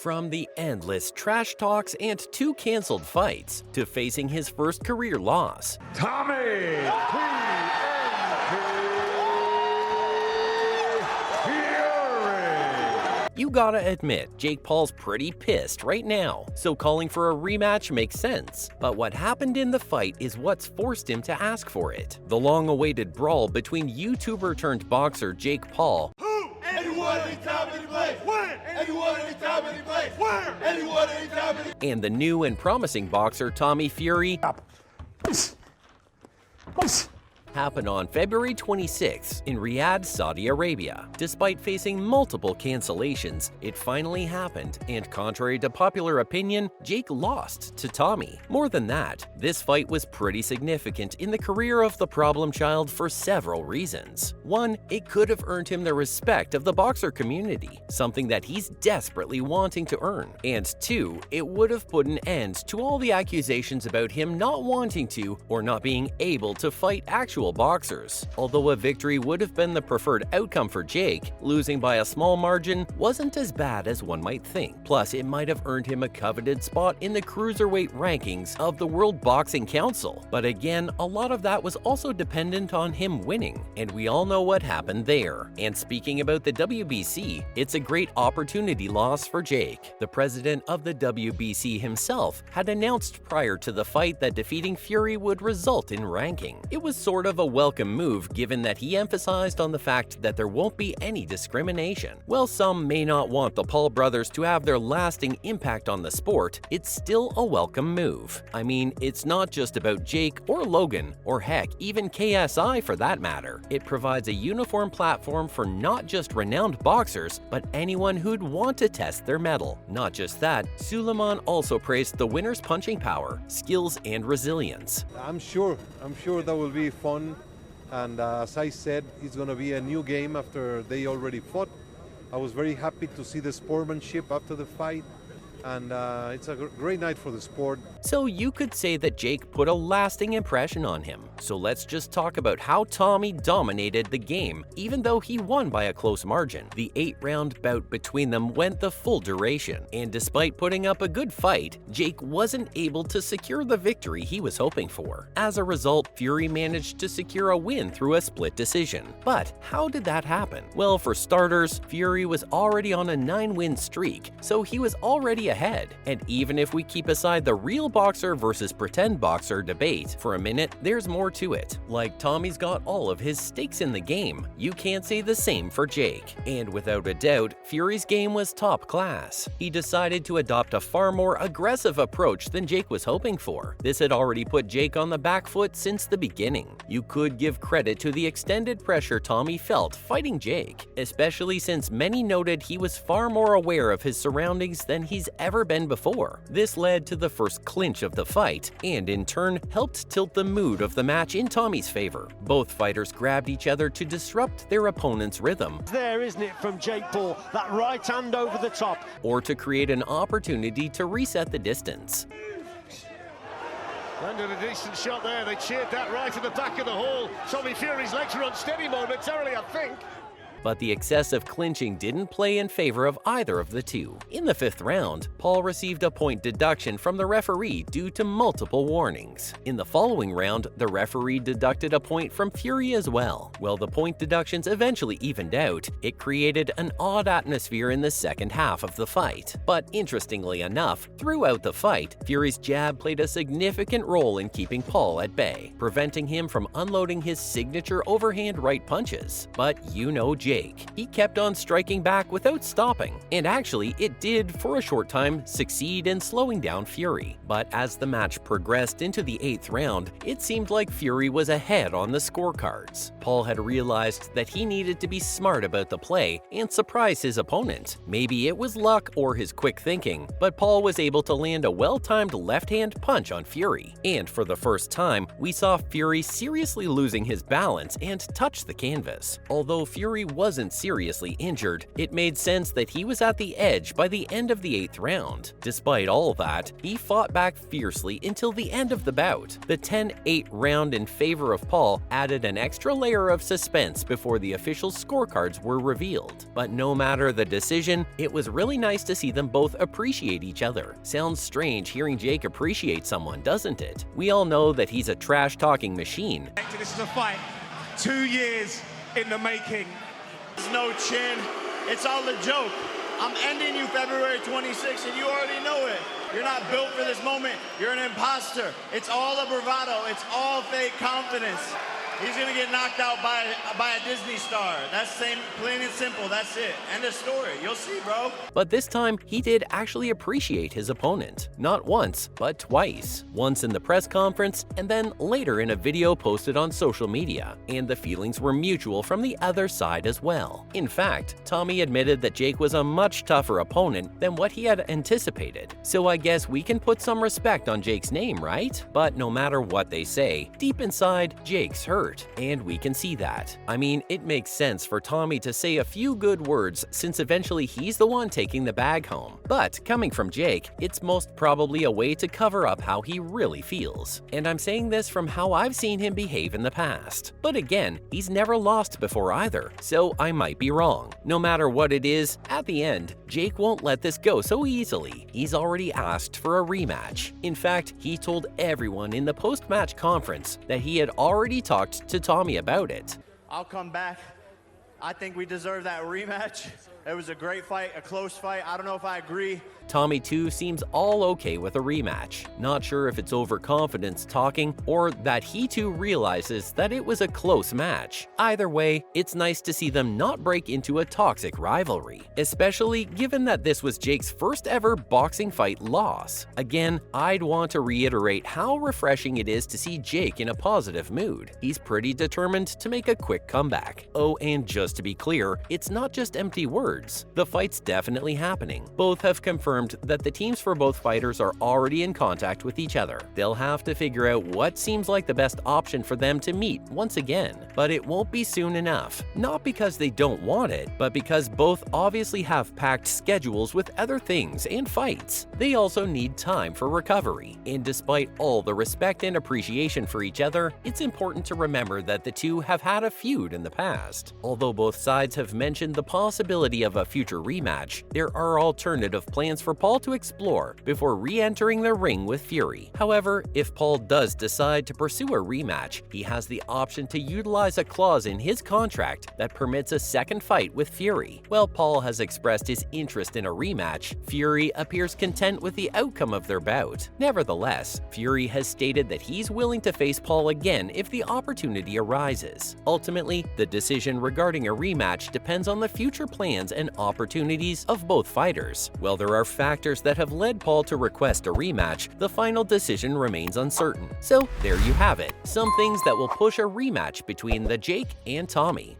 From the endless trash talks and 2 canceled fights to facing his first career loss, Tommy Fury! You gotta admit, Jake Paul's pretty pissed right now, so calling for a rematch makes sense. But what happened in the fight is what's forced him to ask for it. The long-awaited brawl between YouTuber-turned-boxer Jake Paul and the new and promising boxer Tommy Fury happened on February 26 in Riyadh, Saudi Arabia. Despite facing multiple cancellations, it finally happened, and contrary to popular opinion, Jake lost to Tommy. More than that, this fight was pretty significant in the career of the problem child for several reasons. One, it could have earned him the respect of the boxer community, something that he's desperately wanting to earn. And two, it would have put an end to all the accusations about him not wanting to or not being able to fight actual boxers. Although a victory would have been the preferred outcome for Jake, losing by a small margin wasn't as bad as one might think. Plus, it might have earned him a coveted spot in the cruiserweight rankings of the World Boxing Council. But again, a lot of that was also dependent on him winning, and we all know what happened there. And speaking about the WBC, it's a great opportunity loss for Jake. The president of the WBC himself had announced prior to the fight that defeating Fury would result in ranking. It was sort of a welcome move given that he emphasized on the fact that there won't be any discrimination. While some may not want the Paul brothers to have their lasting impact on the sport, it's still a welcome move. I mean, it's not just about Jake or Logan, or heck, even KSI for that matter. It provides a uniform platform for not just renowned boxers, but anyone who'd want to test their mettle. Not just that, Suleiman also praised the winner's punching power, skills, and resilience. I'm sure that will be fun, and as I said, it's going to be a new game after they already fought. I was very happy to see the sportsmanship after the fight, and it's a great night for the sport. So you could say that Jake put a lasting impression on him. So let's just talk about how Tommy dominated the game, even though he won by a close margin. The 8-round bout between them went the full duration, and despite putting up a good fight, Jake wasn't able to secure the victory he was hoping for. As a result, Fury managed to secure a win through a split decision. But how did that happen? Well, for starters, Fury was already on a 9-win streak, so he was already ahead. And even if we keep aside the real boxer versus pretend boxer debate for a minute, there's more to it. Like Tommy's got all of his stakes in the game, you can't say the same for Jake. And without a doubt, Fury's game was top class. He decided to adopt a far more aggressive approach than Jake was hoping for. This had already put Jake on the back foot since the beginning. You could give credit to the extended pressure Tommy felt fighting Jake, especially since many noted he was far more aware of his surroundings than he's ever been before. This led to the first clinch of the fight, and in turn helped tilt the mood of the match in Tommy's favor. Both fighters grabbed each other to disrupt their opponent's rhythm. There, isn't it, from Jake Paul, that right hand over the top. Or to create an opportunity to reset the distance. Landed a decent shot there. They cheered that right at the back of the hall. Tommy Fury's legs were unsteady momentarily, I think. But the excessive clinching didn't play in favor of either of the two. In the 5th round, Paul received a point deduction from the referee due to multiple warnings. In the following round, the referee deducted a point from Fury as well. While the point deductions eventually evened out, it created an odd atmosphere in the second half of the fight. But interestingly enough, throughout the fight, Fury's jab played a significant role in keeping Paul at bay, preventing him from unloading his signature overhand right punches. But you know Jake. He kept on striking back without stopping, and actually it did, for a short time, succeed in slowing down Fury. But as the match progressed into the 8th round, it seemed like Fury was ahead on the scorecards. Paul had realized that he needed to be smart about the play and surprise his opponent. Maybe it was luck or his quick thinking, but Paul was able to land a well-timed left-hand punch on Fury. And for the first time, we saw Fury seriously losing his balance and touch the canvas. Although Fury was wasn't seriously injured, it made sense that he was at the edge by the end of the 8th round. Despite all that, he fought back fiercely until the end of the bout. The 10-8 round in favor of Paul added an extra layer of suspense before the official scorecards were revealed. But no matter the decision, it was really nice to see them both appreciate each other. Sounds strange hearing Jake appreciate someone, doesn't it? We all know that he's a trash-talking machine. This is a fight 2 years in the making. There's no chin. It's all a joke. I'm ending you February 26th, and you already know it. You're not built for this moment. You're an imposter. It's all a bravado. It's all fake confidence. He's gonna get knocked out by a Disney star. That's same, plain and simple. That's it. End of story. You'll see, bro. But this time, he did actually appreciate his opponent. Not once, but twice. Once in the press conference, and then later in a video posted on social media. And the feelings were mutual from the other side as well. In fact, Tommy admitted that Jake was a much tougher opponent than what he had anticipated. So I guess we can put some respect on Jake's name, right? But no matter what they say, deep inside, Jake's hurt. And we can see that. I mean, it makes sense for Tommy to say a few good words since eventually he's the one taking the bag home. But coming from Jake, it's most probably a way to cover up how he really feels. And I'm saying this from how I've seen him behave in the past. But again, he's never lost before either, so I might be wrong. No matter what it is, at the end, Jake won't let this go so easily. He's already asked for a rematch. In fact, he told everyone in the post-match conference that he had already talked to Tommy about it. I'll come back. I think we deserve that rematch. It was a great fight, a close fight. I don't know if I agree. Tommy too seems all okay with a rematch. Not sure if it's overconfidence talking or that he too realizes that it was a close match. Either way, it's nice to see them not break into a toxic rivalry, especially given that this was Jake's first ever boxing fight loss. Again, I'd want to reiterate how refreshing it is to see Jake in a positive mood. He's pretty determined to make a quick comeback. Oh, and just to be clear, it's not just empty words. The fight's definitely happening. Both have confirmed that the teams for both fighters are already in contact with each other. They'll have to figure out what seems like the best option for them to meet once again. But it won't be soon enough. Not because they don't want it, but because both obviously have packed schedules with other things and fights. They also need time for recovery. And despite all the respect and appreciation for each other, it's important to remember that the two have had a feud in the past. Although both sides have mentioned the possibility of a future rematch, there are alternative plans for Paul to explore before re-entering the ring with Fury. However, if Paul does decide to pursue a rematch, he has the option to utilize a clause in his contract that permits a second fight with Fury. While Paul has expressed his interest in a rematch, Fury appears content with the outcome of their bout. Nevertheless, Fury has stated that he's willing to face Paul again if the opportunity arises. Ultimately, the decision regarding a rematch depends on the future plans and opportunities of both fighters. While there are factors that have led Paul to request a rematch, the final decision remains uncertain. So there you have it, some things that will push a rematch between the Jake and Tommy.